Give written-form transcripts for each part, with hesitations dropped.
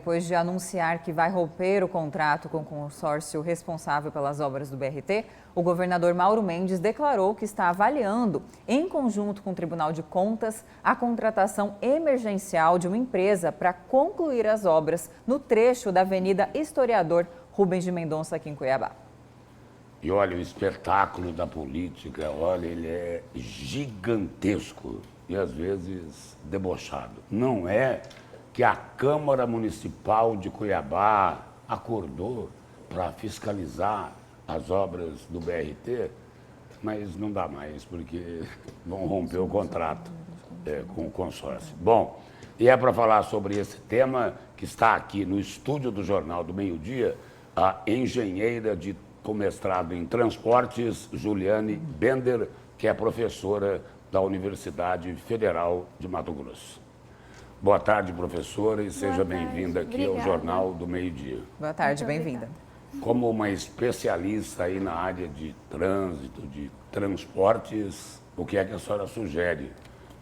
Depois de anunciar que vai romper o contrato com o consórcio responsável pelas obras do BRT, o governador Mauro Mendes declarou que está avaliando, em conjunto com o Tribunal de Contas, a contratação emergencial de uma empresa para concluir as obras no trecho da Avenida Historiador Rubens de Mendonça, aqui em Cuiabá. E olha, o espetáculo da política, olha, ele é gigantesco e às vezes debochado. Não é que a Câmara Municipal de Cuiabá acordou para fiscalizar as obras do BRT, mas não dá mais, porque vão romper o contrato com o consórcio. Bom, e é para falar sobre esse tema que está aqui no estúdio do Jornal do Meio-Dia, a engenheira com mestrado em transportes, Juliane Bender, que é professora da Universidade Federal de Mato Grosso. Boa tarde, professora, e seja bem-vinda aqui ao Jornal do Meio-Dia. Boa tarde, bem-vinda. Como uma especialista aí na área de trânsito, de transportes, o que é que a senhora sugere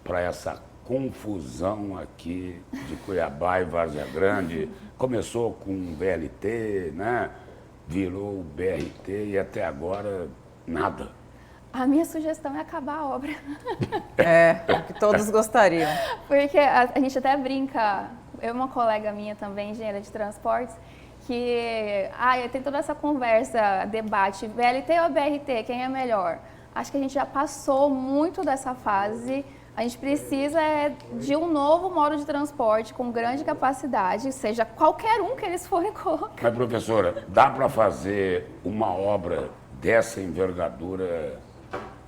para essa confusão aqui de Cuiabá e Várzea Grande? Começou com o VLT, né? Virou o BRT e até agora nada. A minha sugestão é acabar a obra. O que todos gostariam. Porque a gente até brinca, eu e uma colega minha também, engenheira de transportes, que tem toda essa conversa, debate, VLT ou BRT, quem é melhor? Acho que a gente já passou muito dessa fase. A gente precisa de um novo modo de transporte com grande capacidade, seja qualquer um que eles forem colocar. Mas, professora, dá para fazer uma obra dessa envergadura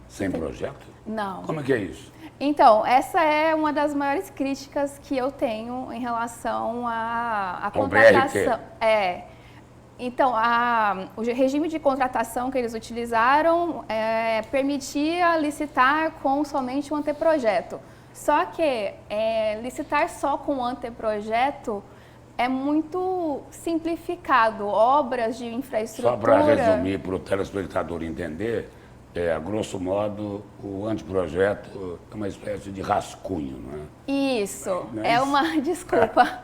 sem projeto? Não. Como é que é isso? Então, essa é uma das maiores críticas que eu tenho em relação à contratação. Então, o regime de contratação que eles utilizaram permitia licitar com somente um anteprojeto. Só que licitar só com um anteprojeto é muito simplificado. Obras de infraestrutura... Só para resumir, para o telespectador entender, a grosso modo, o anteprojeto é uma espécie de rascunho, não é? Isso, é uma... Desculpa.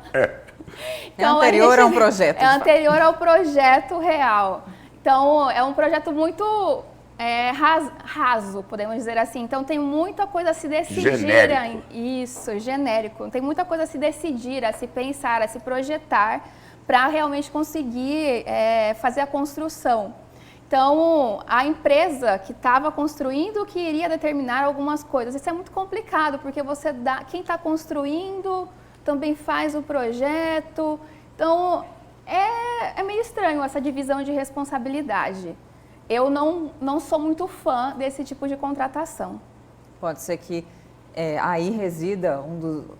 Então, é anterior ao projeto. É anterior ao projeto real. Então, é um projeto muito raso, podemos dizer assim. Então, tem muita coisa a se decidir. Genérico. Isso, genérico. Tem muita coisa a se decidir, a se pensar, a se projetar para realmente conseguir fazer a construção. Então, a empresa que estava construindo que iria determinar algumas coisas. Isso é muito complicado, porque quem está construindo também faz o projeto. Então, é meio estranho essa divisão de responsabilidade. Eu não sou muito fã desse tipo de contratação. Pode ser que aí resida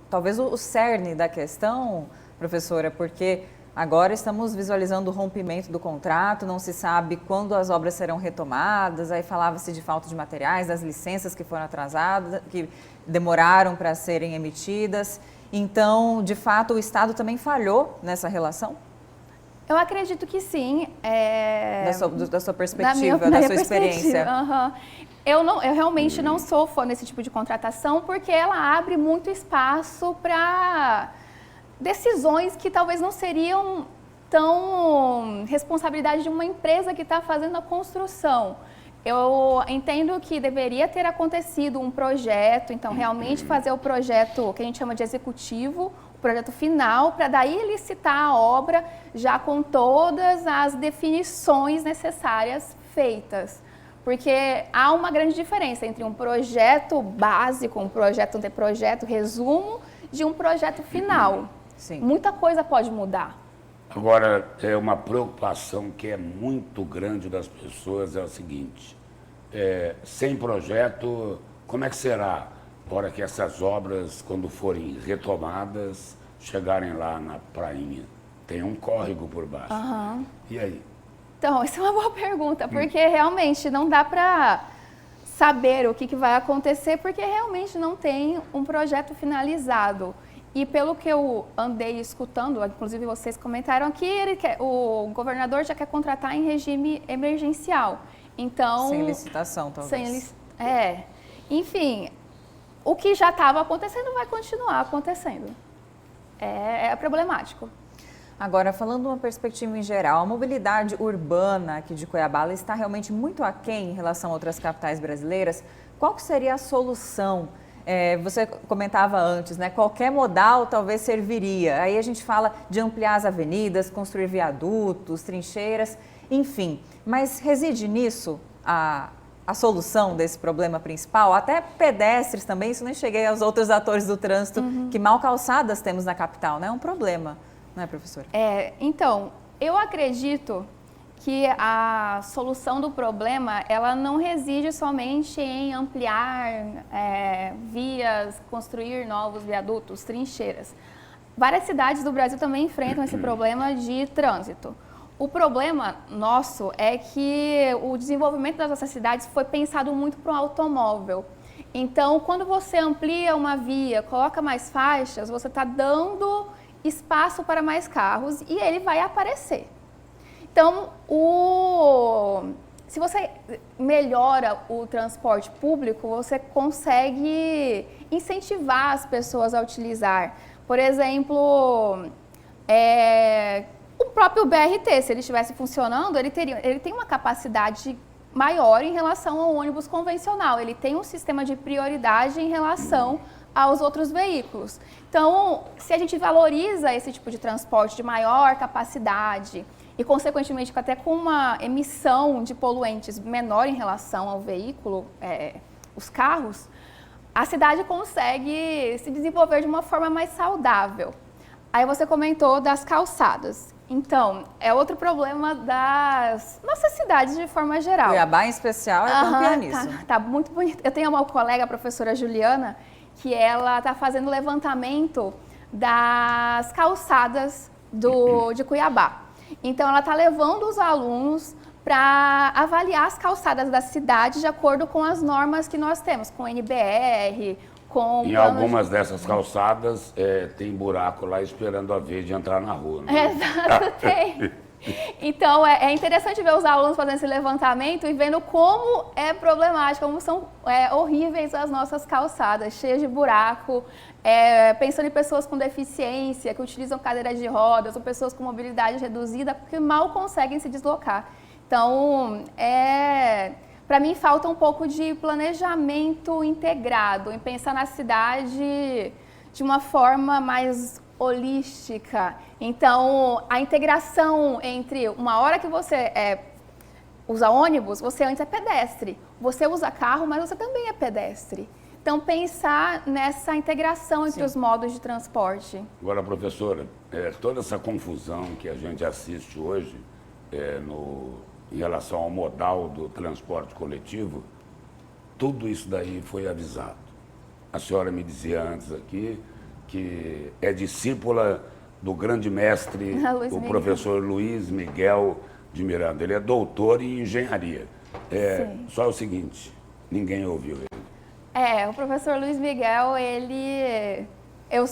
talvez o cerne da questão, professora, porque agora estamos visualizando o rompimento do contrato, não se sabe quando as obras serão retomadas, aí falava-se de falta de materiais, das licenças que foram atrasadas, que demoraram para serem emitidas. Então, de fato, o Estado também falhou nessa relação? Eu acredito que sim. Da sua perspectiva, da sua experiência. Eu realmente não sou fã desse tipo de contratação, porque ela abre muito espaço para decisões que talvez não seriam tão responsabilidade de uma empresa que está fazendo a construção. Eu entendo que deveria ter acontecido um projeto, então realmente fazer o projeto que a gente chama de executivo, o projeto final, para daí licitar a obra já com todas as definições necessárias feitas. Porque há uma grande diferença entre um projeto básico, um projeto anteprojeto, resumo, de um projeto final. Sim. Muita coisa pode mudar. Agora, uma preocupação que é muito grande das pessoas é o seguinte, sem projeto, como é que será a hora que essas obras, quando forem retomadas, chegarem lá na prainha? Tem um córrego por baixo. E aí? Então, essa é uma boa pergunta, porque realmente não dá para saber o que vai acontecer, porque realmente não tem um projeto finalizado. E pelo que eu andei escutando, inclusive vocês comentaram aqui, o governador já quer contratar em regime emergencial. Então, sem licitação, talvez. Enfim, o que já estava acontecendo vai continuar acontecendo. É problemático. Agora, falando uma perspectiva em geral, a mobilidade urbana aqui de Cuiabá ela está realmente muito aquém em relação a outras capitais brasileiras. Qual que seria a solução? Você comentava antes, né? Qualquer modal talvez serviria. Aí a gente fala de ampliar as avenidas, construir viadutos, trincheiras, enfim. Mas reside nisso a solução desse problema principal? Até pedestres também, isso nem cheguei aos outros atores do trânsito, que mal calçadas temos na capital, né? É um problema, não é, professora? Então, eu acredito que a solução do problema, ela não reside somente em ampliar vias, construir novos viadutos, trincheiras. Várias cidades do Brasil também enfrentam esse problema de trânsito. O problema nosso é que o desenvolvimento das nossas cidades foi pensado muito para o automóvel. Então, quando você amplia uma via, coloca mais faixas, você está dando espaço para mais carros e ele vai aparecer. Então, se você melhora o transporte público, você consegue incentivar as pessoas a utilizar. Por exemplo, o próprio BRT, se ele estivesse funcionando, ele tem uma capacidade maior em relação ao ônibus convencional. Ele tem um sistema de prioridade em relação aos outros veículos. Então, se a gente valoriza esse tipo de transporte de maior capacidade e, consequentemente, até com uma emissão de poluentes menor em relação ao veículo, os carros, a cidade consegue se desenvolver de uma forma mais saudável. Aí você comentou das calçadas. Então, é outro problema das nossas cidades de forma geral. Cuiabá, em especial, é campeã nisso. Tá muito bonito. Eu tenho uma colega, a professora Juliana, que ela está fazendo levantamento das calçadas de Cuiabá. Então, ela está levando os alunos para avaliar as calçadas da cidade de acordo com as normas que nós temos, com NBR, com... Em algumas dessas calçadas tem buraco lá esperando a vez de entrar na rua. Né? Exato, tem. Então, é interessante ver os alunos fazendo esse levantamento e vendo como é problemático, como são horríveis as nossas calçadas, cheias de buraco, pensando em pessoas com deficiência, que utilizam cadeiras de rodas, ou pessoas com mobilidade reduzida, que mal conseguem se deslocar. Então, para mim, falta um pouco de planejamento integrado, em pensar na cidade de uma forma mais holística. Então, a integração entre uma hora que você usa ônibus, você antes é pedestre. Você usa carro, mas você também é pedestre. Então, pensar nessa integração entre os modos de transporte. Agora, professora, toda essa confusão que a gente assiste hoje em relação ao modal do transporte coletivo, tudo isso daí foi avisado. A senhora me dizia antes aqui que é discípula do grande mestre, o professor Luiz Miguel de Miranda. Ele é doutor em engenharia. Só o seguinte, ninguém ouviu ele. O professor Luiz Miguel, eu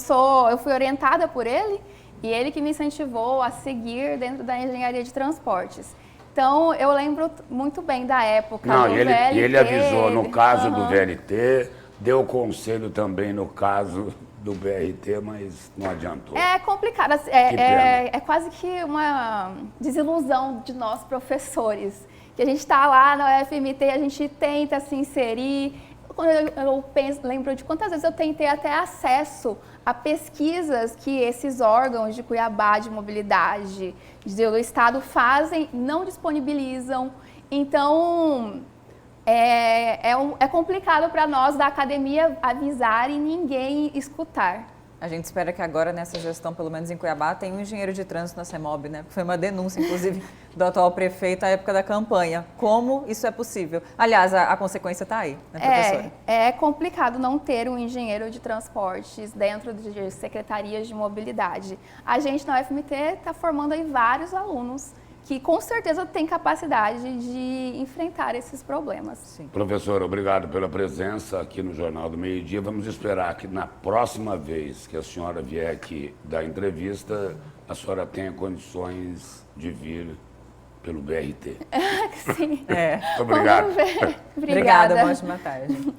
fui orientada por ele e ele que me incentivou a seguir dentro da engenharia de transportes. Então, eu lembro muito bem da época do VLT. E ele avisou no caso do VLT, deu conselho também no caso do BRT, mas não adiantou. É complicado, é quase que uma desilusão de nós professores, que a gente está lá na UFMT, a gente tenta se inserir. Quando eu lembro de quantas vezes eu tentei até acesso a pesquisas que esses órgãos de Cuiabá, de mobilidade, do Estado fazem, não disponibilizam. Então, é complicado para nós da academia avisar e ninguém escutar. A gente espera que agora, nessa gestão, pelo menos em Cuiabá, tenha um engenheiro de trânsito na CEMOB, né? Foi uma denúncia, inclusive, do atual prefeito à época da campanha. Como isso é possível? Aliás, a consequência está aí, né, professora? É complicado não ter um engenheiro de transportes dentro de secretarias de mobilidade. A gente, na UFMT, está formando aí vários alunos que com certeza tem capacidade de enfrentar esses problemas. Sim. Professora, obrigado pela presença aqui no Jornal do Meio-Dia. Vamos esperar que na próxima vez que a senhora vier aqui dar entrevista, a senhora tenha condições de vir pelo BRT. Sim. Obrigado. Obrigada. Obrigada, uma ótima tarde.